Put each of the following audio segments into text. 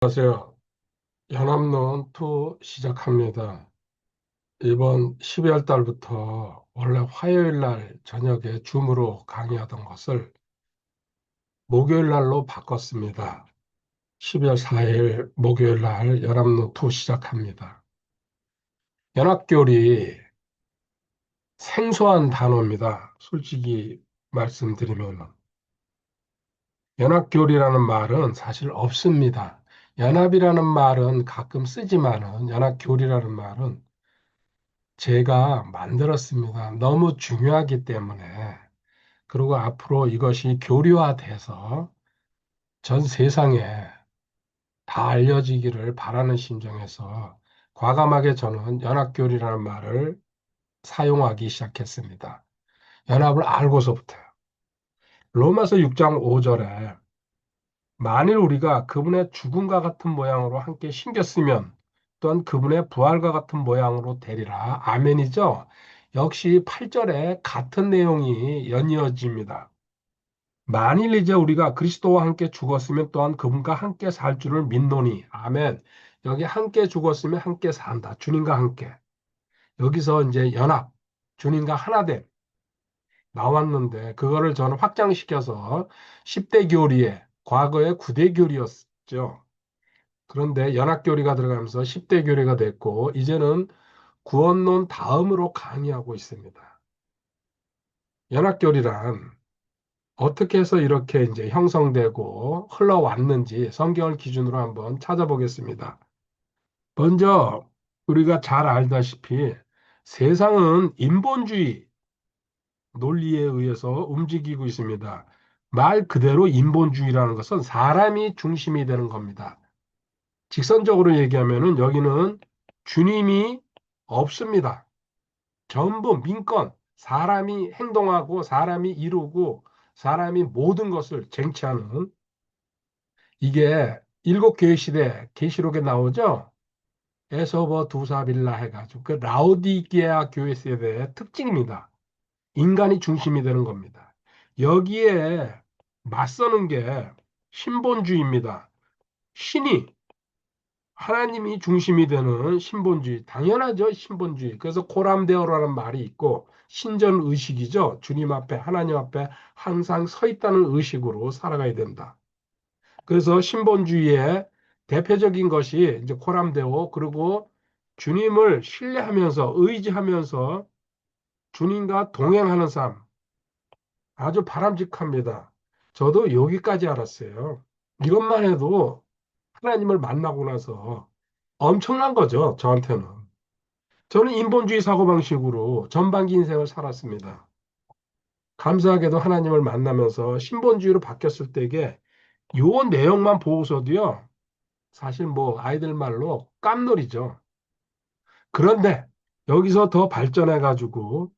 안녕하세요. 연합로원 2 시작합니다. 이번 12월 달부터 원래 화요일 날 저녁에 줌으로 강의하던 것을 목요일 날로 바꿨습니다. 12월 4일 목요일 날 연합로 2 시작합니다. 연합교리 생소한 단어입니다. 솔직히 말씀드리면 연합교리라는 말은 사실 없습니다. 연합이라는 말은 가끔 쓰지만은 연합교리라는 말은 제가 만들었습니다. 너무 중요하기 때문에. 그리고 앞으로 이것이 교류화돼서 전 세상에 다 알려지기를 바라는 심정에서 과감하게 저는 연합교리라는 말을 사용하기 시작했습니다. 연합을 알고서부터요. 로마서 6장 5절에 만일 우리가 그분의 죽음과 같은 모양으로 함께 신겼으면 또한 그분의 부활과 같은 모양으로 되리라. 아멘이죠. 역시 8절에 같은 내용이 연이어집니다. 만일 이제 우리가 그리스도와 함께 죽었으면 또한 그분과 함께 살 줄을 믿노니. 아멘. 여기 함께 죽었으면 함께 산다. 주님과 함께. 여기서 이제 연합, 주님과 하나됨 나왔는데 그거를 저는 확장시켜서 10대 교리에 과거에 9대 교리였죠. 그런데 연합교리가 들어가면서 10대 교리가 됐고 이제는 구원론 다음으로 강의하고 있습니다. 연합교리란 어떻게 해서 이렇게 이제 형성되고 흘러왔는지 성경을 기준으로 한번 찾아보겠습니다. 먼저 우리가 잘 알다시피 세상은 인본주의 논리에 의해서 움직이고 있습니다. 말 그대로 인본주의라는 것은 사람이 중심이 되는 겁니다. 직선적으로 얘기하면은 여기는 주님이 없습니다. 전부 민권, 사람이 행동하고 사람이 이루고 사람이 모든 것을 쟁취하는 이게 일곱 교회 시대 계시록에 나오죠. 에서버 두사빌라 해가지고 그 라오디게아 교회 세대의 특징입니다. 인간이 중심이 되는 겁니다. 여기에 맞서는 게 신본주의입니다. 신이 하나님이 중심이 되는 신본주의, 당연하죠, 신본주의. 그래서 코람데오라는 말이 있고, 신전 의식이죠. 주님 앞에, 하나님 앞에 항상 서 있다는 의식으로 살아가야 된다. 그래서 신본주의의 대표적인 것이 이제 코람데오, 그리고 주님을 신뢰하면서, 의지하면서 주님과 동행하는 삶, 아주 바람직합니다. 저도 여기까지 알았어요. 이것만 해도 하나님을 만나고 나서 엄청난 거죠, 저한테는. 저는 인본주의 사고방식으로 전반기 인생을 살았습니다. 감사하게도 하나님을 만나면서 신본주의로 바뀌었을 때에 요 내용만 보고서도요, 사실 뭐 아이들 말로 깜놀이죠. 그런데 여기서 더 발전해가지고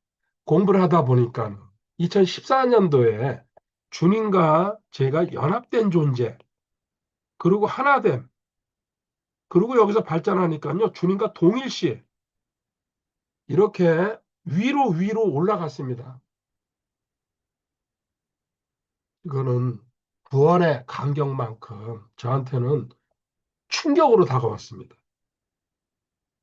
공부를 하다 보니까 2014년도에 주님과 제가 연합된 존재, 그리고 하나됨, 그리고 여기서 발전하니까요, 주님과 동일시, 이렇게 위로 올라갔습니다. 이거는 구원의 감격만큼 저한테는 충격으로 다가왔습니다.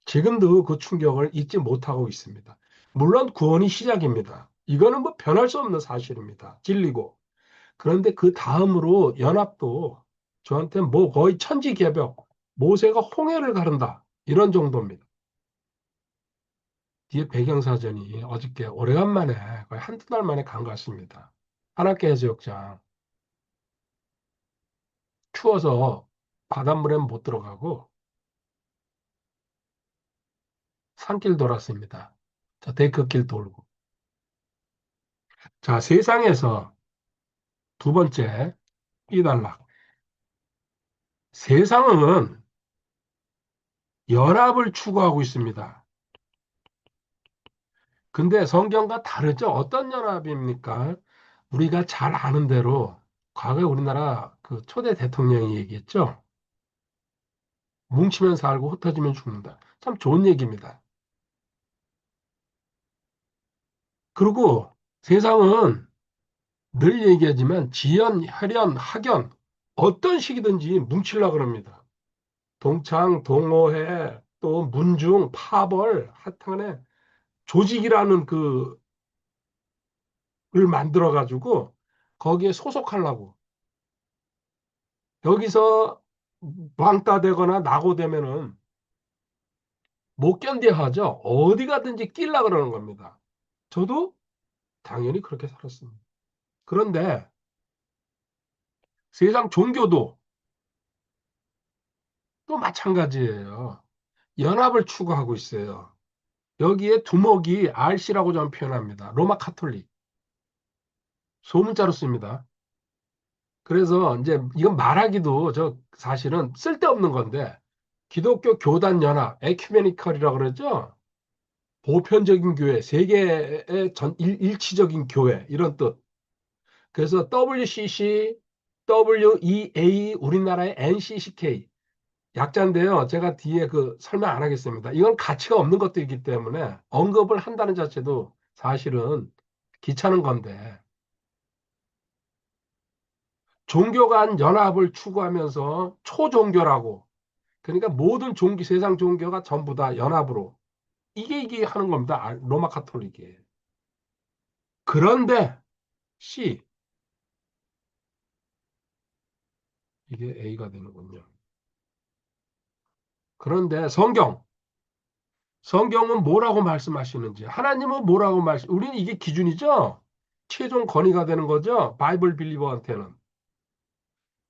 지금도 그 충격을 잊지 못하고 있습니다. 물론 구원이 시작입니다. 이거는 뭐 변할 수 없는 사실입니다. 진리고. 그런데 그 다음으로 연합도 저한테 뭐 거의 천지개벽, 모세가 홍해를 가른다. 이런 정도입니다. 뒤에 배경사전이 어저께 오래간만에 거의 한두 달 만에 간 것 같습니다. 한학계 해수욕장. 추워서 바닷물에는 못 들어가고 산길 돌았습니다. 자, 데크길 돌고. 자, 세상에서 두 번째 이단락. 세상은 연합을 추구하고 있습니다. 근데 성경과 다르죠? 어떤 연합입니까? 우리가 잘 아는 대로 과거에 우리나라 그 초대 대통령이 얘기했죠. 뭉치면 살고 흩어지면 죽는다. 참 좋은 얘기입니다. 그리고 세상은 늘 얘기하지만 지연, 혈연, 학연 어떤 식이든지 뭉치려고 합니다. 동창, 동호회, 또 문중, 파벌, 하여튼간에 조직이라는 그을 만들어 가지고 거기에 소속하려고. 여기서 왕따 되거나 낙오되면은 못 견뎌 하죠. 어디 가든지 끼려 그러는 겁니다. 저도 당연히 그렇게 살았습니다. 그런데 세상 종교도 또 마찬가지예요. 연합을 추구하고 있어요. 여기에 두목이 RC라고 저는 표현합니다. 로마 카톨릭. 소문자로 씁니다. 그래서 이제 이건 말하기도 저 사실은 쓸데없는 건데 기독교 교단 연합, 에큐메니컬이라고 그러죠. 보편적인 교회, 세계의 일치적인 교회 이런 뜻. 그래서 WCC, WEA 우리나라의 NCCK 약자인데요. 제가 뒤에 그 설명 안 하겠습니다. 이건 가치가 없는 것들이기 때문에 언급을 한다는 자체도 사실은 귀찮은 건데 종교 간 연합을 추구하면서 초종교라고 그러니까 모든 종교 세상 종교가 전부 다 연합으로 이게 하는 겁니다. 로마 카톨릭이. 그런데 C 이게 A가 되는군요. 그런데 성경은 뭐라고 말씀하시는지 하나님은 뭐라고 우리는 이게 기준이죠. 최종 권위가 되는 거죠. 바이블 빌리버한테는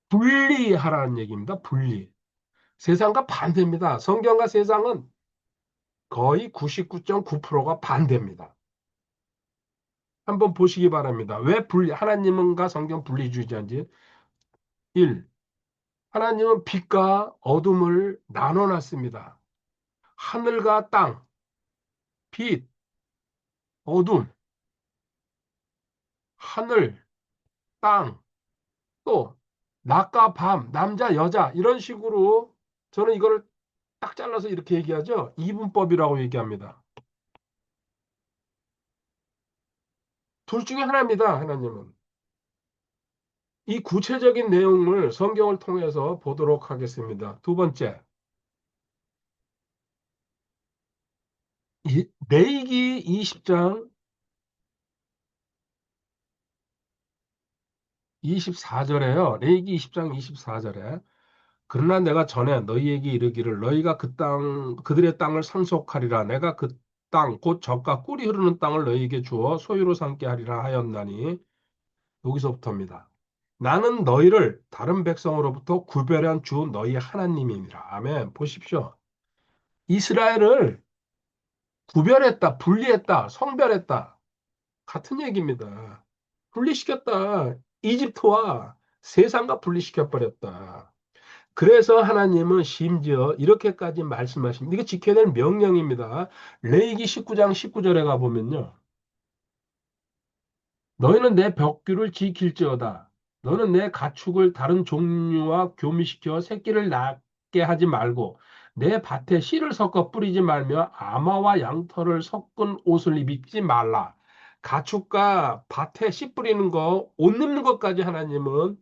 분리하라는 얘기입니다. 분리. 세상과 반대입니다. 성경과 세상은 거의 99.9%가 반대입니다. 한번 보시기 바랍니다. 왜 하나님과 성경 분리주의자인지. 1. 하나님은 빛과 어둠을 나눠놨습니다. 하늘과 땅, 빛, 어둠, 하늘, 땅, 또 낮과 밤, 남자, 여자 이런 식으로 저는 이거를 딱 잘라서 이렇게 얘기하죠. 이분법이라고 얘기합니다. 둘 중에 하나입니다. 하나님은. 이 구체적인 내용을 성경을 통해서 보도록 하겠습니다. 두 번째, 레위기 20장 24절에요. 레위기 20장 24절에 그러나 내가 전에 너희에게 이르기를 너희가 그 땅 그들의 땅을 상속하리라 내가 그 땅 곧 젖과 꿀이 흐르는 땅을 너희에게 주어 소유로 삼게 하리라 하였나니 여기서부터입니다. 나는 너희를 다른 백성으로부터 구별한 주 너희 하나님이니라. 아멘. 보십시오. 이스라엘을 구별했다, 분리했다, 성별했다. 같은 얘기입니다. 분리시켰다. 이집트와 세상과 분리시켜 버렸다. 그래서 하나님은 심지어 이렇게까지 말씀하십니다. 이거 지켜야 될 명령입니다. 레위기 19장 19절에 가보면요. 너희는 내 벽규를 지킬지어다. 너는 내 가축을 다른 종류와 교미시켜 새끼를 낳게 하지 말고 내 밭에 씨를 섞어 뿌리지 말며 아마와 양털을 섞은 옷을 입지 말라. 가축과 밭에 씨 뿌리는 거, 옷 입는 것까지 하나님은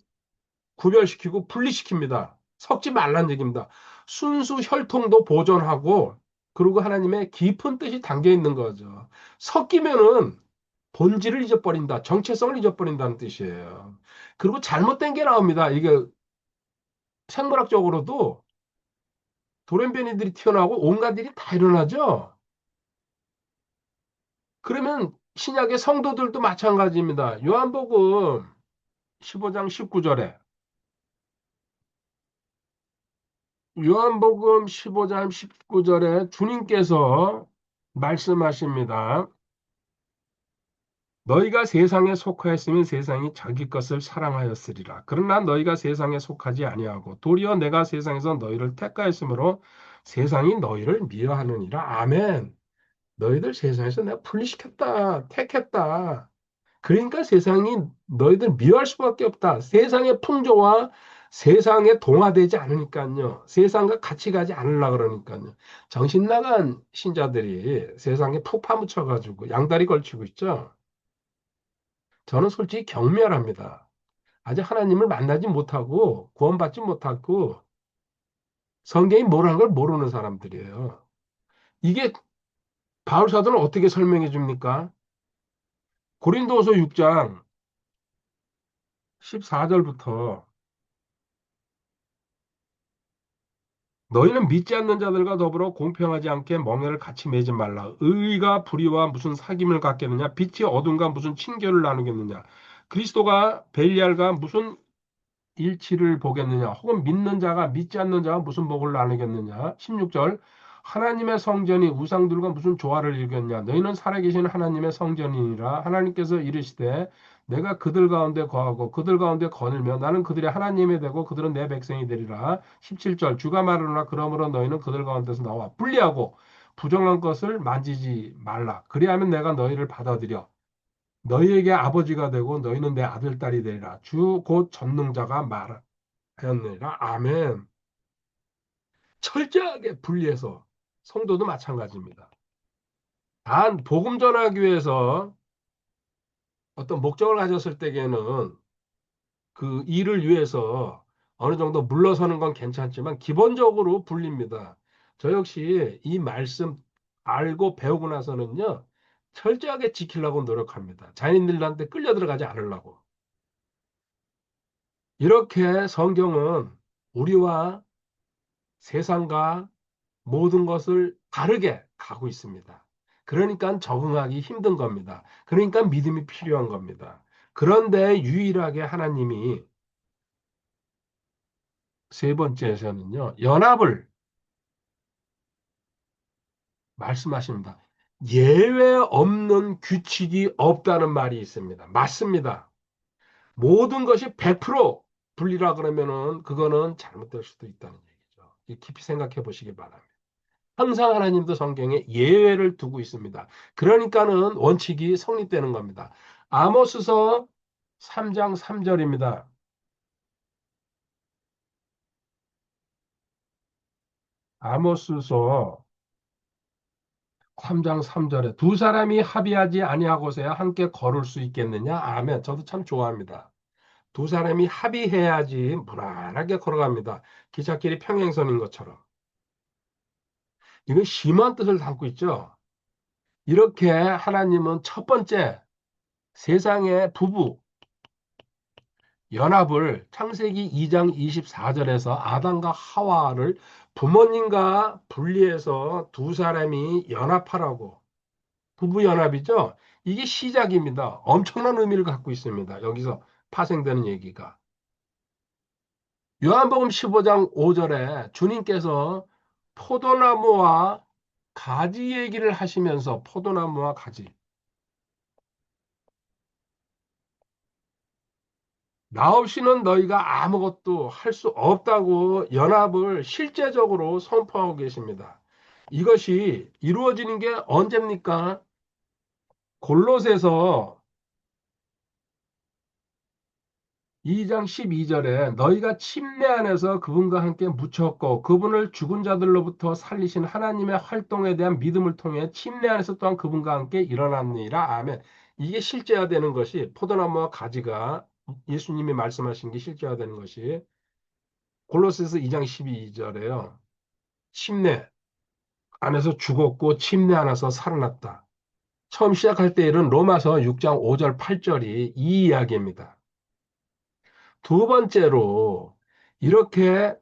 구별시키고 분리시킵니다. 섞지 말란 얘기입니다. 순수 혈통도 보존하고 그리고 하나님의 깊은 뜻이 담겨 있는 거죠. 섞이면은 본질을 잊어버린다. 정체성을 잊어버린다는 뜻이에요. 그리고 잘못된 게 나옵니다. 이게 생물학적으로도 돌연변이들이 튀어나오고 온갖 일이 다 일어나죠. 그러면 신약의 성도들도 마찬가지입니다. 요한복음 15장 19절에 요한복음 15장 19절에 주님께서 말씀하십니다. 너희가 세상에 속하였으면 세상이 자기 것을 사랑하였으리라. 그러나 너희가 세상에 속하지 아니하고 도리어 내가 세상에서 너희를 택하였으므로 세상이 너희를 미워하느니라. 아멘. 너희들 세상에서 내가 분리시켰다. 택했다. 그러니까 세상이 너희들 미워할 수밖에 없다. 세상의 풍조와 세상에 동화되지 않으니까요. 세상과 같이 가지 않으려 그러니까요. 정신 나간 신자들이 세상에 푹 파묻혀가지고 양다리 걸치고 있죠. 저는 솔직히 경멸합니다. 아직 하나님을 만나지 못하고 구원받지 못하고 성경이 뭐라는 걸 모르는 사람들이에요. 이게 바울 사도는 어떻게 설명해 줍니까? 고린도후서 6장 14절부터 너희는 믿지 않는 자들과 더불어 공평하지 않게 멍에를 같이 매지 말라. 의가 불의와 무슨 사귐을 갖겠느냐? 빛이 어둠과 무슨 친교를 나누겠느냐? 그리스도가 벨리알과 무슨 일치를 보겠느냐? 혹은 믿는 자가 믿지 않는 자와 무슨 복을 나누겠느냐? 16절 하나님의 성전이 우상들과 무슨 조화를 이루겠냐? 너희는 살아계신 하나님의 성전이니라. 하나님께서 이르시되 내가 그들 가운데 거하고 그들 가운데 거닐며 나는 그들의 하나님이 되고 그들은 내 백성이 되리라. 17절 주가 말하노라 그러므로 너희는 그들 가운데서 나와 분리하고 부정한 것을 만지지 말라. 그리하면 내가 너희를 받아들여 너희에게 아버지가 되고 너희는 내 아들 딸이 되리라. 주 곧 전능자가 말하였느니라. 아멘. 철저하게 분리해서 성도도 마찬가지입니다. 단 복음 전하기 위해서 어떤 목적을 가졌을 때에는 그 일을 위해서 어느 정도 물러서는 건 괜찮지만 기본적으로 분리입니다. 저 역시 이 말씀 알고 배우고 나서는요. 철저하게 지키려고 노력합니다. 자연인들한테 끌려 들어가지 않으려고. 이렇게 성경은 우리와 세상과 모든 것을 다르게 가고 있습니다. 그러니까 적응하기 힘든 겁니다. 그러니까 믿음이 필요한 겁니다. 그런데 유일하게 하나님이 세 번째에서는요, 연합을 말씀하십니다. 예외 없는 규칙이 없다는 말이 있습니다. 맞습니다. 모든 것이 100% 분리라 그러면은 그거는 잘못될 수도 있다는 얘기죠. 깊이 생각해 보시기 바랍니다. 항상 하나님도 성경에 예외를 두고 있습니다. 그러니까는 원칙이 성립되는 겁니다. 아모스서 3장 3절입니다. 아모스서 3장 3절에 두 사람이 합의하지 아니하고서야 함께 걸을 수 있겠느냐? 아멘. 저도 참 좋아합니다. 두 사람이 합의해야지 무난하게 걸어갑니다. 기찻길이 평행선인 것처럼. 이건 심한 뜻을 담고 있죠. 이렇게 하나님은 첫 번째 세상의 부부 연합을 창세기 2장 24절에서 아담과 하와를 부모님과 분리해서 두 사람이 연합하라고 부부 연합이죠. 이게 시작입니다. 엄청난 의미를 갖고 있습니다. 여기서 파생되는 얘기가. 요한복음 15장 5절에 주님께서 포도나무와 가지 얘기를 하시면서 포도나무와 가지 나 없이는 너희가 아무것도 할 수 없다고 연합을 실제적으로 선포하고 계십니다. 이것이 이루어지는 게 언제입니까? 골로새서 2장 12절에 너희가 침례 안에서 그분과 함께 묻혔고 그분을 죽은 자들로부터 살리신 하나님의 활동에 대한 믿음을 통해 침례 안에서 또한 그분과 함께 일어났느니라. 아멘. 이게 실제화되는 것이 포도나무와 가지가 예수님이 말씀하신 게 실제화되는 것이 골로새서 2장 12절에요. 침례 안에서 죽었고 침례 안에서 살아났다. 처음 시작할 때 일은 로마서 6장 5절 8절이 이 이야기입니다. 두 번째로 이렇게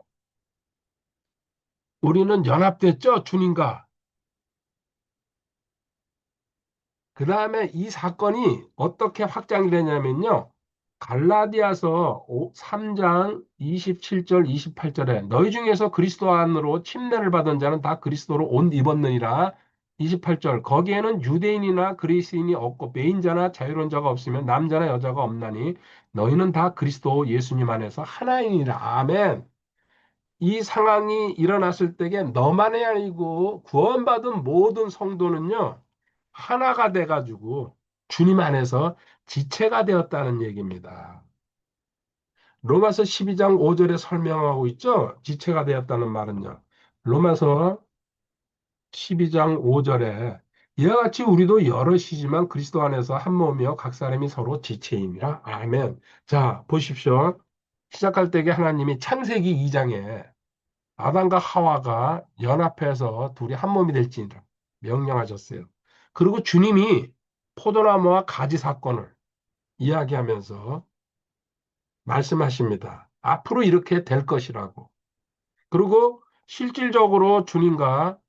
우리는 연합됐죠, 주님과. 그 다음에 이 사건이 어떻게 확장이 되냐면요. 갈라디아서 3장 27절, 28절에 너희 중에서 그리스도 안으로 침례를 받은 자는 다 그리스도로 옷 입었느니라. 28절 거기에는 유대인이나 그리스인이 없고 배인자나 자유론자가 없으면 남자나 여자가 없나니 너희는 다 그리스도 예수님 안에서 하나이니라. 아멘. 이 상황이 일어났을 때에 너만이 아니고 구원받은 모든 성도는요, 하나가 돼가지고 주님 안에서 지체가 되었다는 얘기입니다. 로마서 12장 5절에 설명하고 있죠? 지체가 되었다는 말은요. 로마서 12장 5절에 이와 같이 우리도 여럿이지만 그리스도 안에서 한 몸이요 각 사람이 서로 지체임이라. 아멘. 자, 보십시오. 시작할 때에 하나님이 창세기 2장에 아담과 하와가 연합해서 둘이 한 몸이 될지니라 명령하셨어요. 그리고 주님이 포도나무와 가지 사건을 이야기하면서 말씀하십니다. 앞으로 이렇게 될 것이라고. 그리고 실질적으로 주님과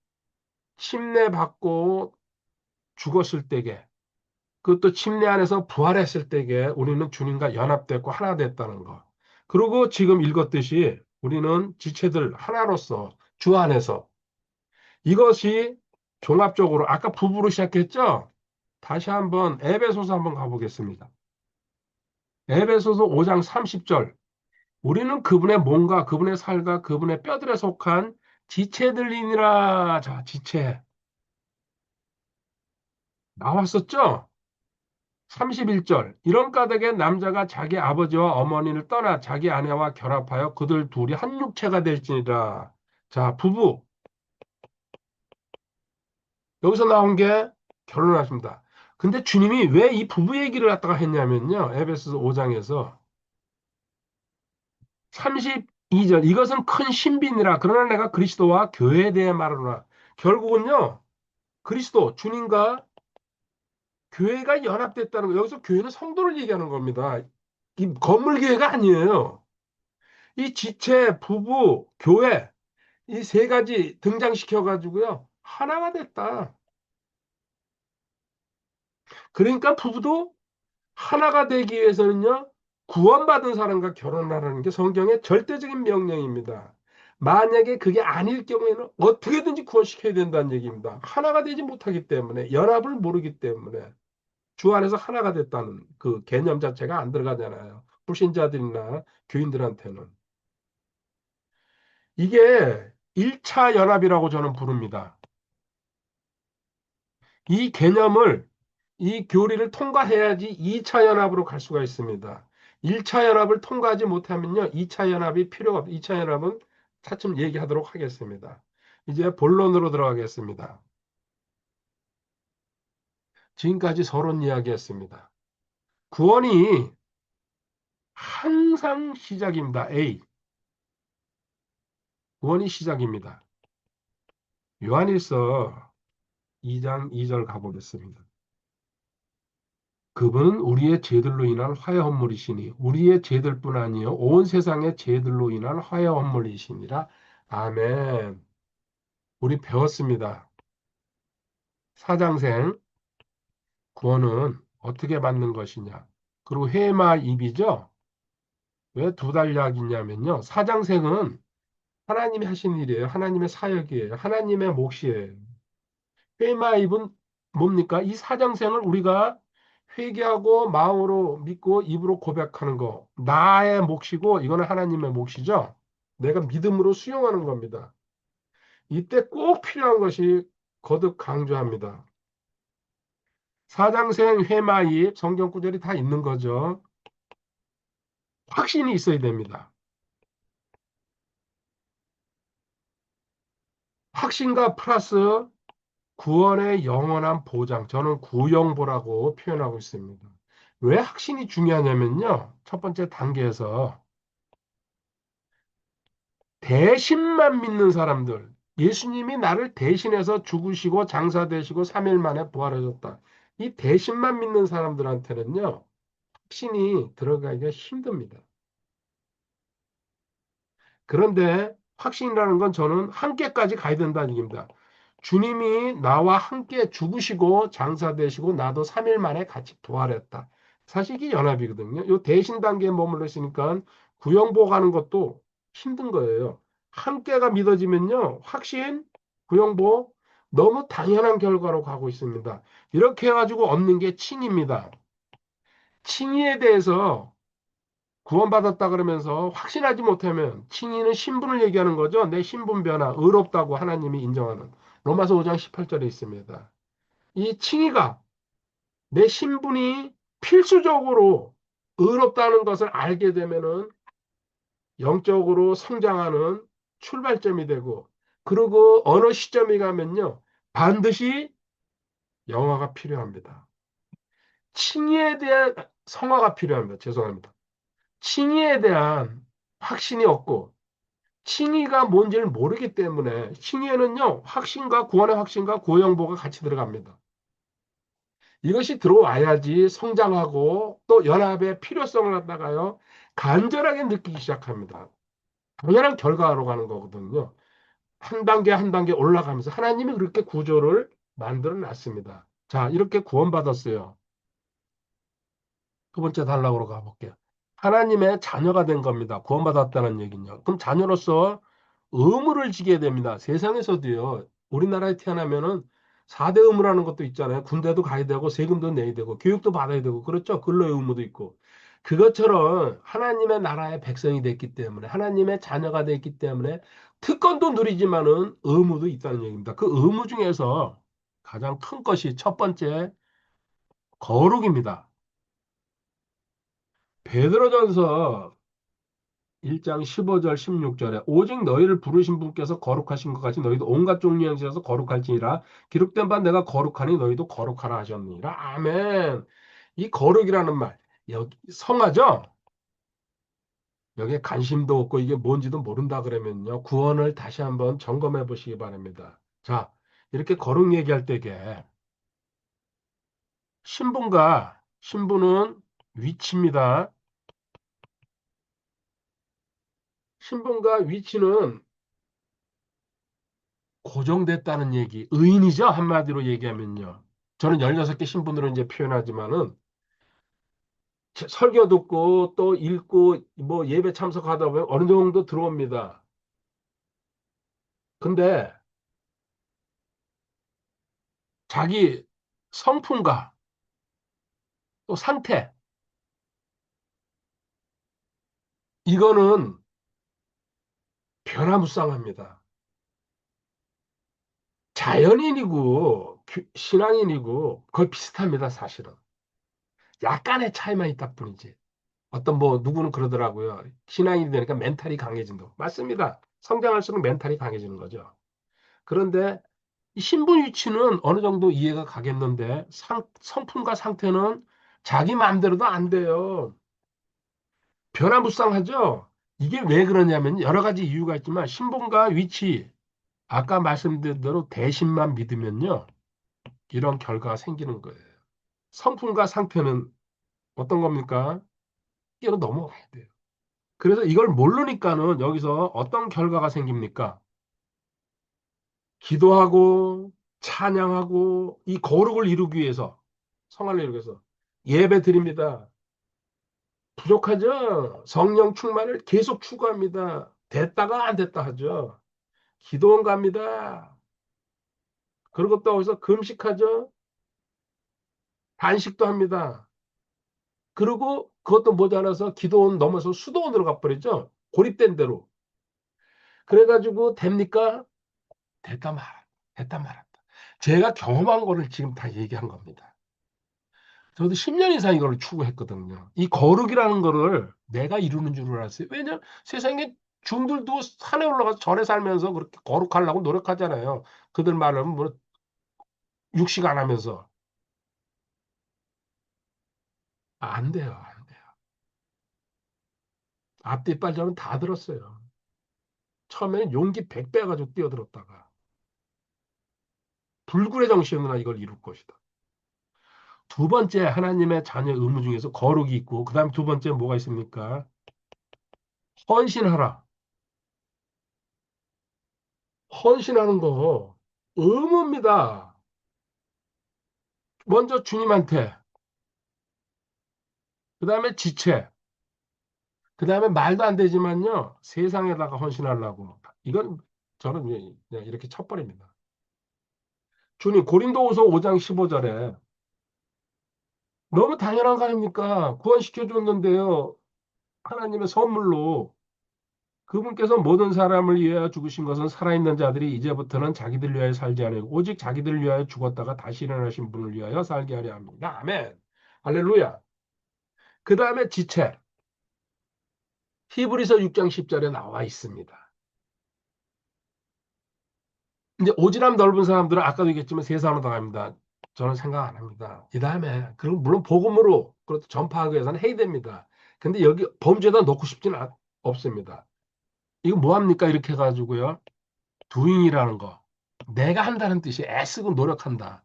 침례받고 죽었을 때에 그것도 침례 안에서 부활했을 때에 우리는 주님과 연합됐고 하나 됐다는 거. 그리고 지금 읽었듯이 우리는 지체들 하나로서 주 안에서 이것이 종합적으로 아까 부부로 시작했죠? 다시 한번 에베소서 한번 가보겠습니다. 에베소서 5장 30절. 우리는 그분의 몸과 그분의 살과 그분의 뼈들에 속한 지체들이니라. 자, 지체. 나왔었죠? 31절. 이런 까닭에 남자가 자기 아버지와 어머니를 떠나 자기 아내와 결합하여 그들 둘이 한 육체가 될지니라. 자, 부부. 여기서 나온 게 결론하십니다. 근데 주님이 왜 이 부부 얘기를 갖다가 했냐면요. 에베소서 5장에서 32절. 이것은 큰 신비니라. 그러나 내가 그리스도와 교회에 대해 말하노라. 결국은요. 그리스도, 주님과 교회가 연합됐다는 거. 여기서 교회는 성도를 얘기하는 겁니다. 이 건물 교회가 아니에요. 이 지체, 부부, 교회, 이 세 가지 등장시켜가지고요. 하나가 됐다. 그러니까 부부도 하나가 되기 위해서는요. 구원받은 사람과 결혼하라는 게 성경의 절대적인 명령입니다. 만약에 그게 아닐 경우에는 어떻게든지 구원시켜야 된다는 얘기입니다. 하나가 되지 못하기 때문에, 연합을 모르기 때문에. 주 안에서 하나가 됐다는 그 개념 자체가 안 들어가잖아요. 불신자들이나 교인들한테는. 이게 1차 연합이라고 저는 부릅니다. 이 개념을, 이 교리를 통과해야지 2차 연합으로 갈 수가 있습니다. 1차 연합을 통과하지 못하면요, 2차 연합이 필요가 없어요. 2차 연합은 차츰 얘기하도록 하겠습니다. 이제 본론으로 들어가겠습니다. 지금까지 서론 이야기했습니다. 구원이 항상 시작입니다. A. 구원이 시작입니다. 요한일서 2장 2절 가보겠습니다. 그분은 우리의 죄들로 인한 화해 헌물이시니 우리의 죄들뿐 아니요 온 세상의 죄들로 인한 화해 헌물이시니라. 아멘. 우리 배웠습니다. 사장생 구원은 어떻게 받는 것이냐. 그리고 회마 입이죠. 왜 두 달약이냐면요. 사장생은 하나님이 하신 일이에요. 하나님의 사역이에요. 하나님의 몫이에요. 회마입은 뭡니까? 이 사정생을 우리가 회개하고 마음으로 믿고 입으로 고백하는 거. 나의 몫이고 이거는 하나님의 몫이죠. 내가 믿음으로 수용하는 겁니다. 이때 꼭 필요한 것이 거듭 강조합니다. 사장생, 회마입, 성경 구절이 다 있는 거죠. 확신이 있어야 됩니다. 확신과 플러스 구원의 영원한 보장. 저는 구영보라고 표현하고 있습니다. 왜 확신이 중요하냐면요. 첫 번째 단계에서 대신만 믿는 사람들. 예수님이 나를 대신해서 죽으시고 장사되시고 3일 만에 부활하셨다. 이 대신만 믿는 사람들한테는요. 확신이 들어가기가 힘듭니다. 그런데 확신이라는 건 저는 함께까지 가야 된다는 얘기입니다. 주님이 나와 함께 죽으시고 장사되시고 나도 3일 만에 같이 부활했다. 사실 이게 연합이거든요. 이 대신 단계에 머물러 있으니까 구영보 가는 것도 힘든 거예요. 함께가 믿어지면요. 확신, 구영보 너무 당연한 결과로 가고 있습니다. 이렇게 해가지고 얻는 게 칭의입니다. 칭의에 대해서 구원받았다 그러면서 확신하지 못하면 칭의는 신분을 얘기하는 거죠. 내 신분 변화, 의롭다고 하나님이 인정하는 로마서 5장 18절에 있습니다. 이 칭의가 내 신분이 필수적으로 의롭다는 것을 알게 되면은 영적으로 성장하는 출발점이 되고 그리고 어느 시점이 가면요. 반드시 영화가 필요합니다. 칭의에 대한 성화가 필요합니다. 죄송합니다. 칭의에 대한 확신이 없고 칭의가 뭔지를 모르기 때문에 칭의에는요, 확신과 구원의 확신과 구원영보가 같이 들어갑니다. 이것이 들어와야지 성장하고 또 연합의 필요성을 갖다가요, 간절하게 느끼기 시작합니다. 당연한 결과로 가는 거거든요. 한 단계 한 단계 올라가면서 하나님이 그렇게 구조를 만들어 놨습니다. 자, 이렇게 구원받았어요. 두 번째 단락으로 가볼게요. 하나님의 자녀가 된 겁니다. 구원받았다는 얘기는요. 그럼 자녀로서 의무를 지게 됩니다. 세상에서도요. 우리나라에 태어나면은 4대 의무라는 것도 있잖아요. 군대도 가야 되고 세금도 내야 되고 교육도 받아야 되고 그렇죠. 근로의 의무도 있고. 그것처럼 하나님의 나라의 백성이 됐기 때문에 하나님의 자녀가 됐기 때문에 특권도 누리지만은 의무도 있다는 얘기입니다. 그 의무 중에서 가장 큰 것이 첫 번째 거룩입니다. 베드로전서 1장 15절 16절에 오직 너희를 부르신 분께서 거룩하신 것 같이 너희도 온갖 종류의 행실에서 거룩할지니라 기록된 바 내가 거룩하니 너희도 거룩하라 하셨느니라. 아멘. 이 거룩이라는 말 여기 성하죠? 여기에 관심도 없고 이게 뭔지도 모른다 그러면요. 구원을 다시 한번 점검해 보시기 바랍니다. 자, 이렇게 거룩 얘기할 때게 신분은 위치입니다. 신분과 위치는 고정됐다는 얘기, 의인이죠? 한마디로 얘기하면요. 저는 16개 신분으로 이제 표현하지만은 설교 듣고 또 읽고 뭐 예배 참석하다 보면 어느 정도 들어옵니다. 근데 자기 성품과 또 상태, 이거는 변화무쌍합니다. 자연인이고 신앙인이고 거의 비슷합니다, 사실은. 약간의 차이만 있다 뿐이지. 어떤 뭐 누구는 그러더라고요. 신앙인이 되니까 멘탈이 강해진다고. 맞습니다. 성장할수록 멘탈이 강해지는 거죠. 그런데 이 신분 위치는 어느 정도 이해가 가겠는데 성품과 상태는 자기 마음대로도 안 돼요. 변화무쌍하죠? 이게 왜 그러냐면 여러 가지 이유가 있지만 신분과 위치, 아까 말씀드린 대로 대신만 믿으면요. 이런 결과가 생기는 거예요. 성품과 상태는 어떤 겁니까? 이로 넘어가야 돼요. 그래서 이걸 모르니까는 여기서 어떤 결과가 생깁니까? 기도하고 찬양하고 이 거룩을 이루기 위해서 성화를 이루기 위해서 예배 드립니다. 부족하죠? 성령 충만을 계속 추구합니다. 됐다가 안 됐다 하죠. 기도원 갑니다. 그리고 또 어디서 금식하죠? 단식도 합니다. 그리고 그것도 모자라서 기도원 넘어서 수도원으로 가버리죠. 고립된 대로. 그래가지고 됩니까? 됐다 말았다. 됐다 말았다. 제가 경험한 거를 지금 다 얘기한 겁니다. 저도 10년 이상 이걸 추구했거든요. 이 거룩이라는 거를 내가 이루는 줄 알았어요. 왜냐? 세상에 중들도 산에 올라가서 절에 살면서 그렇게 거룩하려고 노력하잖아요. 그들 말은 뭐 육식 안 하면서. 안 돼요. 안 돼요. 앞뒤빨 저는 다 들었어요. 처음에는 용기 100배 가지고 뛰어들었다가 불굴의 정신으로 이걸 이룰 것이다. 두 번째 하나님의 자녀 의무 중에서 거룩이 있고 그다음 두 번째 뭐가 있습니까? 헌신하라. 헌신하는 거 의무입니다. 먼저 주님한테, 그 다음에 지체, 그 다음에 말도 안 되지만요, 세상에다가 헌신하려고. 이건 저는 그냥 이렇게 쳐버립니다. 주님, 고린도후서 5장 15절에 너무 당연한 거 아닙니까? 구원시켜 줬는데요. 하나님의 선물로 그분께서 모든 사람을 위하여 죽으신 것은 살아있는 자들이 이제부터는 자기들 위하여 살지 않고 오직 자기들 위하여 죽었다가 다시 일어나신 분을 위하여 살게 하려 합니다. 아멘. 할렐루야. 그 다음에 지체. 히브리서 6장 10절에 나와 있습니다. 이제 오지랖 넓은 사람들은 아까도 얘기했지만 세상으로 당합니다. 저는 생각 안 합니다. 이 다음에 그리고 물론 복음으로 그것도 전파하기 위해서는 해야 됩니다. 근데 여기 범죄다 넣고 싶지는 없습니다. 이거 뭐 합니까? 이렇게 해가지고요. doing이라는 거. 내가 한다는 뜻이 애쓰고 노력한다.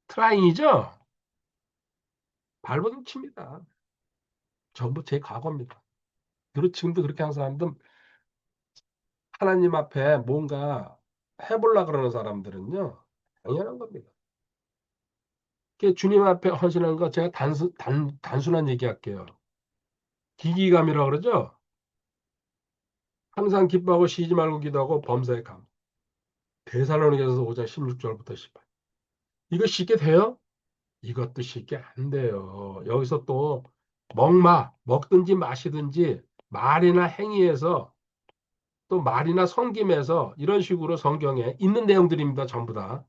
trying이죠? 발버둥 칩니다. 전부 제 과거입니다. 그리고 지금도 그렇게 하는 사람들, 하나님 앞에 뭔가 해보려 그러는 사람들은요, 당연한 겁니다. 주님 앞에 헌신하는 거 제가 단순한 얘기할게요. 기기감이라고 그러죠? 항상 기뻐하고 쉬지 말고 기도하고 범사에 감. 데살로니가서 5장 16절부터 18. 이거 쉽게 돼요? 이것도 쉽게 안 돼요. 여기서 또 먹든지 마시든지 말이나 행위에서 또 말이나 섬김에서 이런 식으로 성경에 있는 내용들입니다. 전부 다.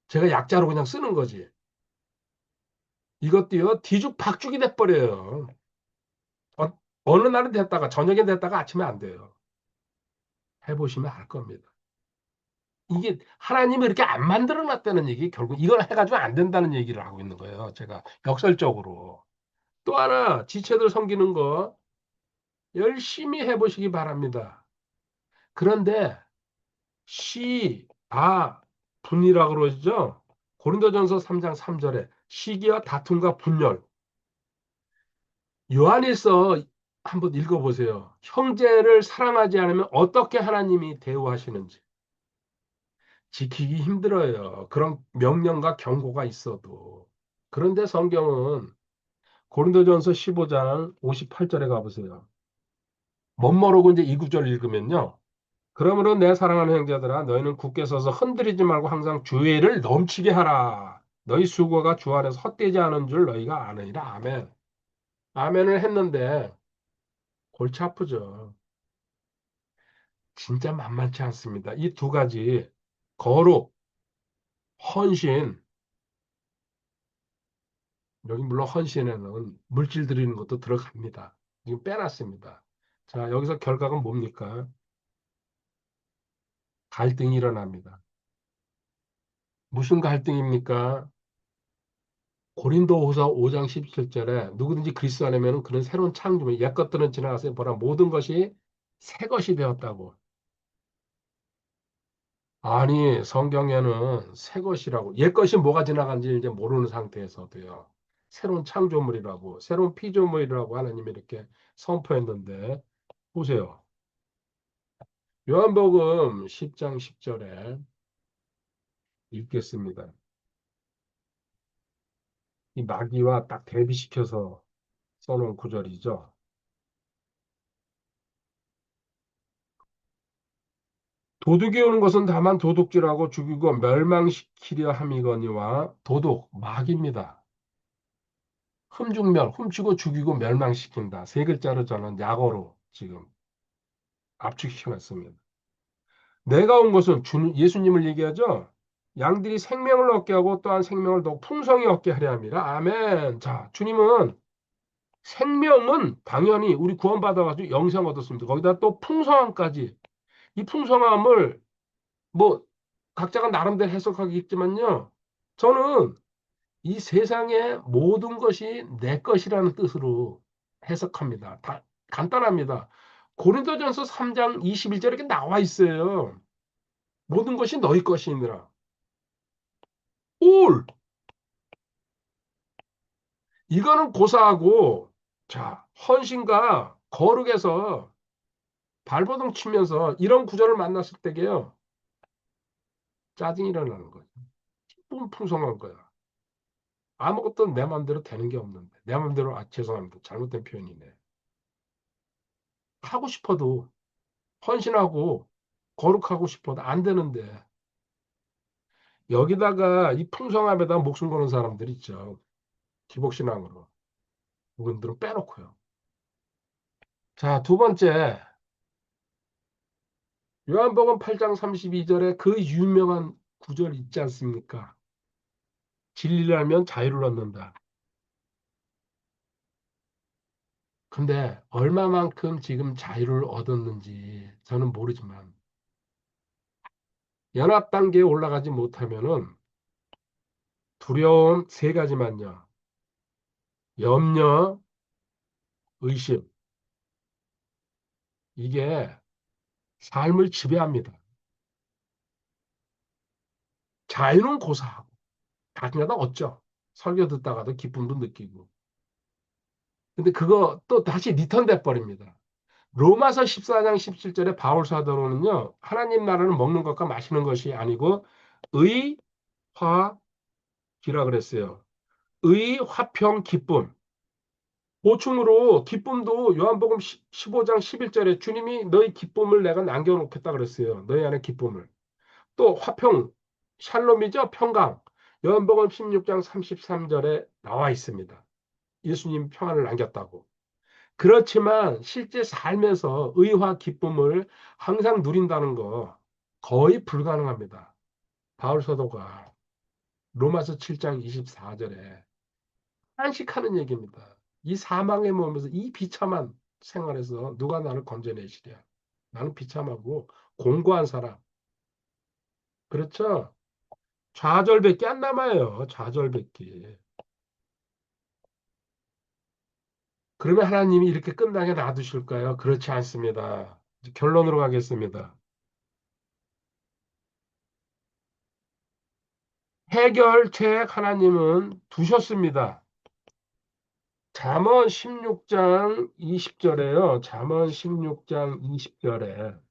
제가 약자로 그냥 쓰는 거지. 이것도요, 뒤죽박죽이 돼버려요. 어, 어느 날은 됐다가, 저녁에 됐다가 아침에 안 돼요. 해보시면 알 겁니다. 이게 하나님이 이렇게 안 만들어 놨다는 얘기, 결국 이걸 해가지고 안 된다는 얘기를 하고 있는 거예요. 제가 역설적으로. 또 하나, 지체들 섬기는 거 열심히 해보시기 바랍니다. 그런데 분이라고 그러죠? 고린도전서 3장 3절에 시기와 다툼과 분열. 요한일서 한번 읽어보세요. 형제를 사랑하지 않으면 어떻게 하나님이 대우하시는지 지키기 힘들어요. 그런 명령과 경고가 있어도. 그런데 성경은 고린도전서 15장 58절에 가보세요. 멋모르고 이제 이 구절 읽으면요. 그러므로 내 사랑하는 형제들아 너희는 굳게 서서 흔들리지 말고 항상 주의를 넘치게 하라. 너희 수고가 주 안에서 헛되지 않은 줄 너희가 아느니라. 아멘. 아멘을 했는데 골치 아프죠. 진짜 만만치 않습니다. 이 두 가지 거룩, 헌신, 여기 물론 헌신에는 물질 드리는 것도 들어갑니다. 지금 빼놨습니다. 자, 여기서 결과가 뭡니까? 갈등이 일어납니다. 무슨 갈등입니까? 고린도후서 5장 17절에 누구든지 그리스도 안에면 그런 새로운 창조물, 옛 것들은 지나가서 보라 모든 것이 새 것이 되었다고. 아니, 성경에는 새 것이라고. 옛 것이 뭐가 지나간지 이제 모르는 상태에서도요. 새로운 창조물이라고, 새로운 피조물이라고 하나님이 이렇게 선포했는데, 보세요. 요한복음 10장 10절에 읽겠습니다. 이 마귀와 딱 대비시켜서 써놓은 구절이죠. 도둑이 오는 것은 다만 도둑질하고 죽이고 멸망시키려 함이거니와 도둑, 마귀입니다. 훔치고 죽이고 멸망시킨다. 세 글자로 저는 약어로 지금 압축시켜놨습니다. 내가 온 것은 예수님을 얘기하죠. 양들이 생명을 얻게 하고 또한 생명을 더 풍성히 얻게 하려 함이라. 아멘. 자, 주님은 생명은 당연히 우리 구원받아가지고 영생 얻었습니다. 거기다 또 풍성함까지. 이 풍성함을 뭐 각자가 나름대로 해석하겠지만요. 저는 이 세상의 모든 것이 내 것이라는 뜻으로 해석합니다. 다 간단합니다. 고린도전서 3장 21절에 이렇게 나와 있어요. 모든 것이 너희 것이니라. 올 이거는 고사하고 자 헌신과 거룩에서 발버둥 치면서 이런 구절을 만났을 때게요. 짜증이 일어나는 거예요. 기분 풍성한 거야. 아무것도 내 마음대로 되는 게 없는데 내 마음대로 죄송합니다. 잘못된 표현이네. 하고 싶어도 헌신하고 거룩하고 싶어도 안 되는데 여기다가 이 풍성함에다 목숨 거는 사람들 있죠. 기복신앙으로. 그분들은 빼놓고요. 자, 두 번째 요한복음 8장 32절에 그 유명한 구절 있지 않습니까? 진리를 알면 자유를 얻는다. 근데 얼마만큼 지금 자유를 얻었는지 저는 모르지만 연합 단계에 올라가지 못하면은 두려움 세 가지만요. 염려, 의심. 이게 삶을 지배합니다. 자유는 고사하고 가끔가다 얻죠. 설교 듣다가도 기쁨도 느끼고. 근데 그거 또 다시 리턴돼 버립니다. 로마서 14장 17절에 바울 사도로는요. 하나님 나라는 먹는 것과 마시는 것이 아니고 의, 화, 기라 그랬어요. 의, 화평, 기쁨. 보충으로 기쁨도 요한복음 15장 11절에 주님이 너희 기쁨을 내가 남겨놓겠다 그랬어요. 너희 안에 기쁨을. 또 화평, 샬롬이죠. 평강. 요한복음 16장 33절에 나와 있습니다. 예수님 평안을 남겼다고. 그렇지만 실제 삶에서 의와 기쁨을 항상 누린다는 거 거의 불가능합니다. 바울 사도가 로마서 7장 24절에 한식하는 얘기입니다. 이 사망의 몸에서 이 비참한 생활에서 누가 나를 건져내시랴. 나는 비참하고 공고한 사람. 그렇죠? 좌절밖에 안 남아요. 좌절밖에. 그러면 하나님이 이렇게 끝나게 놔두실까요? 그렇지 않습니다. 이제 결론으로 가겠습니다. 해결책 하나님은 두셨습니다. 잠언 16장 20절에요. 잠언 16장 20절에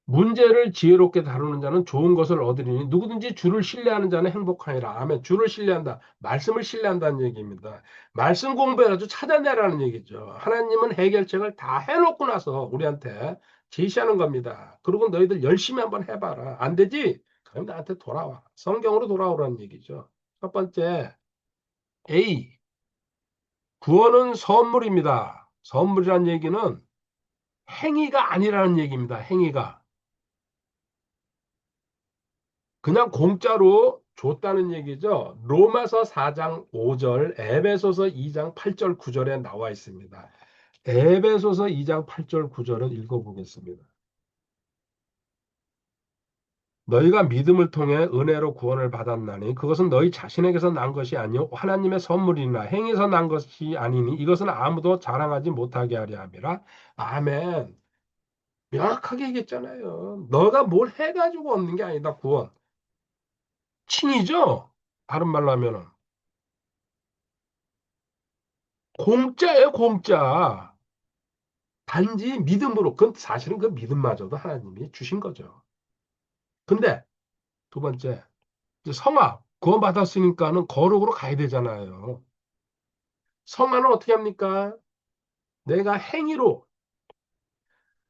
문제를 지혜롭게 다루는 자는 좋은 것을 얻으리니 누구든지 주를 신뢰하는 자는 행복하리라. 아멘. 주를 신뢰한다. 말씀을 신뢰한다는 얘기입니다. 말씀 공부해가지고 찾아내라는 얘기죠. 하나님은 해결책을 다 해놓고 나서 우리한테 제시하는 겁니다. 그리고 너희들 열심히 한번 해봐라. 안 되지? 그럼 나한테 돌아와. 성경으로 돌아오라는 얘기죠. 첫 번째, A. 구원은 선물입니다. 선물이라는 얘기는 행위가 아니라는 얘기입니다. 행위가. 그냥 공짜로 줬다는 얘기죠. 로마서 4장 5절, 에베소서 2장 8절 9절에 나와 있습니다. 에베소서 2장 8절 9절을 읽어보겠습니다. 너희가 믿음을 통해 은혜로 구원을 받았나니 그것은 너희 자신에게서 난 것이 아니요 하나님의 선물이나 행해서 난 것이 아니니 이것은 아무도 자랑하지 못하게 하려 함이라. 아멘. 명확하게 얘기했잖아요. 너가 뭘 해가지고 얻는 게 아니다. 구원. 칭이죠. 다른 말로 하면은 공짜예요, 공짜. 단지 믿음으로, 그건 사실은 그 믿음마저도 하나님이 주신 거죠. 근데 두 번째, 이제 성화, 구원받았으니까는 거룩으로 가야 되잖아요. 성화는 어떻게 합니까? 내가 행위로,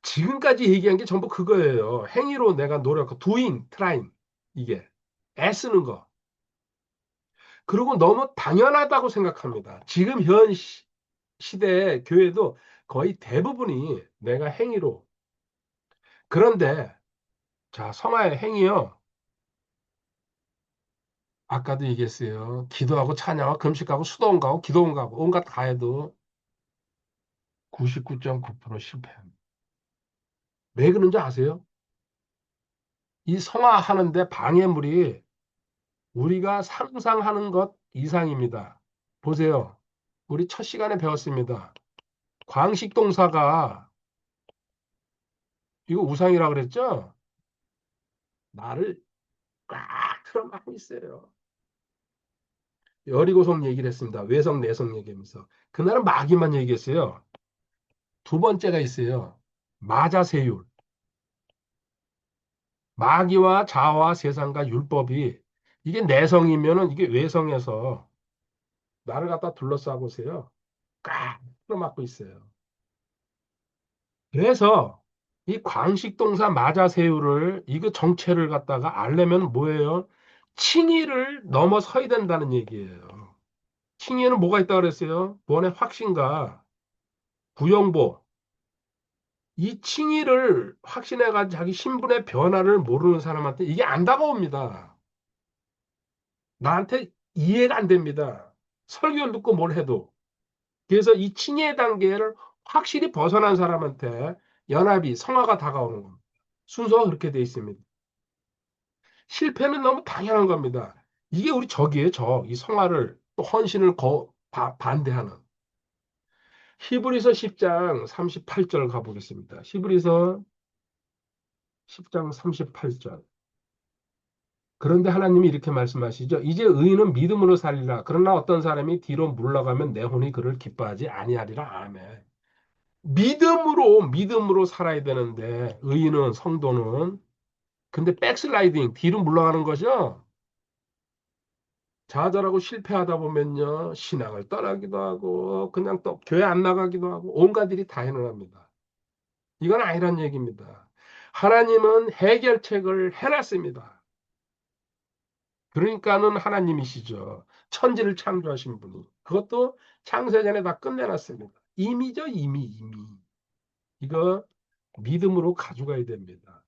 지금까지 얘기한 게 전부 그거예요. 행위로 내가 노력, doing, trying, 이게. 애쓰는 거. 그리고 너무 당연하다고 생각합니다. 지금 현 시대의 교회도 거의 대부분이 내가 행위로. 그런데, 자, 성화의 행위요. 아까도 얘기했어요. 기도하고 찬양하고 금식하고 수도원 가고 기도원 가고 온갖 다 해도 99.9% 실패합니다. 왜 그런지 아세요? 이 성화하는데 방해물이 우리가 상상하는 것 이상입니다. 보세요. 우리 첫 시간에 배웠습니다. 광식동사가 이거 우상이라 그랬죠? 나를 꽉 틀어막고 있어요. 여리고성 얘기를 했습니다. 외성, 내성 얘기하면서. 그날은 마귀만 얘기했어요. 두 번째가 있어요. 마자세율. 마귀와 자아와 세상과 율법이 이게 내성이면은 이게 외성에서 나를 갖다 둘러싸고 있어요. 꽉 틀어막고 있어요. 그래서 이 광식동사 마자세율을 이거 정체를 갖다가 알려면 뭐예요? 칭의를 넘어서야 된다는 얘기예요. 칭의에는 뭐가 있다고 그랬어요? 구원의 확신과 구영보. 이 칭의를 확신해가지고 자기 신분의 변화를 모르는 사람한테 이게 안 다가옵니다. 나한테 이해가 안 됩니다. 설교를 듣고 뭘 해도. 그래서 이 칭의 단계를 확실히 벗어난 사람한테 연합이, 성화가 다가오는 겁니다. 순서가 그렇게 돼 있습니다. 실패는 너무 당연한 겁니다. 이게 우리 적이에요, 적. 이 성화를, 또 헌신을 반대하는. 히브리서 10장 38절 가보겠습니다. 히브리서 10장 38절. 그런데 하나님이 이렇게 말씀하시죠. 이제 의인은 믿음으로 살리라. 그러나 어떤 사람이 뒤로 물러가면 내 혼이 그를 기뻐하지 아니하리라. 아멘. 믿음으로 살아야 되는데, 의인은, 성도는. 근데 백슬라이딩, 뒤로 물러가는 거죠. 좌절하고 실패하다 보면요, 신앙을 떠나기도 하고, 그냥 또 교회 안 나가기도 하고, 온갖 일이 다 해놓습니다. 이건 아니란 얘기입니다. 하나님은 해결책을 해놨습니다. 그러니까는 하나님이시죠. 천지를 창조하신 분이. 그것도 창세전에 다 끝내놨습니다. 이미죠, 이미. 이거 믿음으로 가져가야 됩니다.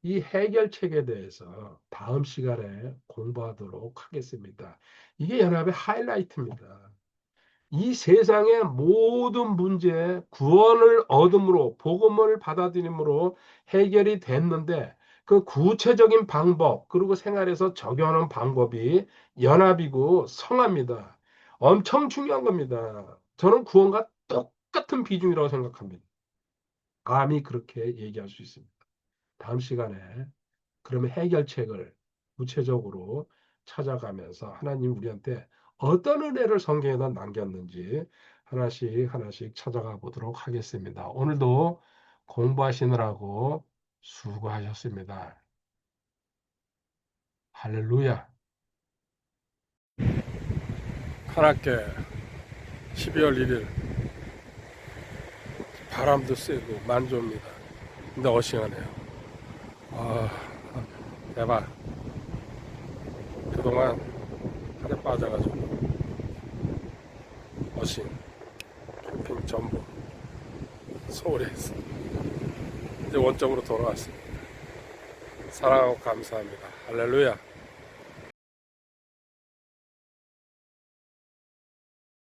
이 해결책에 대해서 다음 시간에 공부하도록 하겠습니다. 이게 연합의 하이라이트입니다. 이 세상의 모든 문제, 구원을 얻음으로, 복음을 받아들임으로 해결이 됐는데, 그 구체적인 방법, 그리고 생활에서 적용하는 방법이 연합이고 성합니다. 엄청 중요한 겁니다. 저는 구원과 똑같은 비중이라고 생각합니다. 감히 그렇게 얘기할 수 있습니다. 다음 시간에 그러면 해결책을 구체적으로 찾아가면서 하나님 우리한테 어떤 은혜를 성경에다 남겼는지 하나씩 하나씩 찾아가 보도록 하겠습니다. 오늘도 공부하시느라고 수고하셨습니다. 할렐루야. 하나께 12월 1일 바람도 세고 만조입니다. 근데 어싱하네요. 아, 대박. 그동안 살에 빠져가지고 어싱, 캠핑 전부 소홀히 했어. 이제 원점으로 돌아왔습니다. 사랑하고 감사합니다. 할렐루야.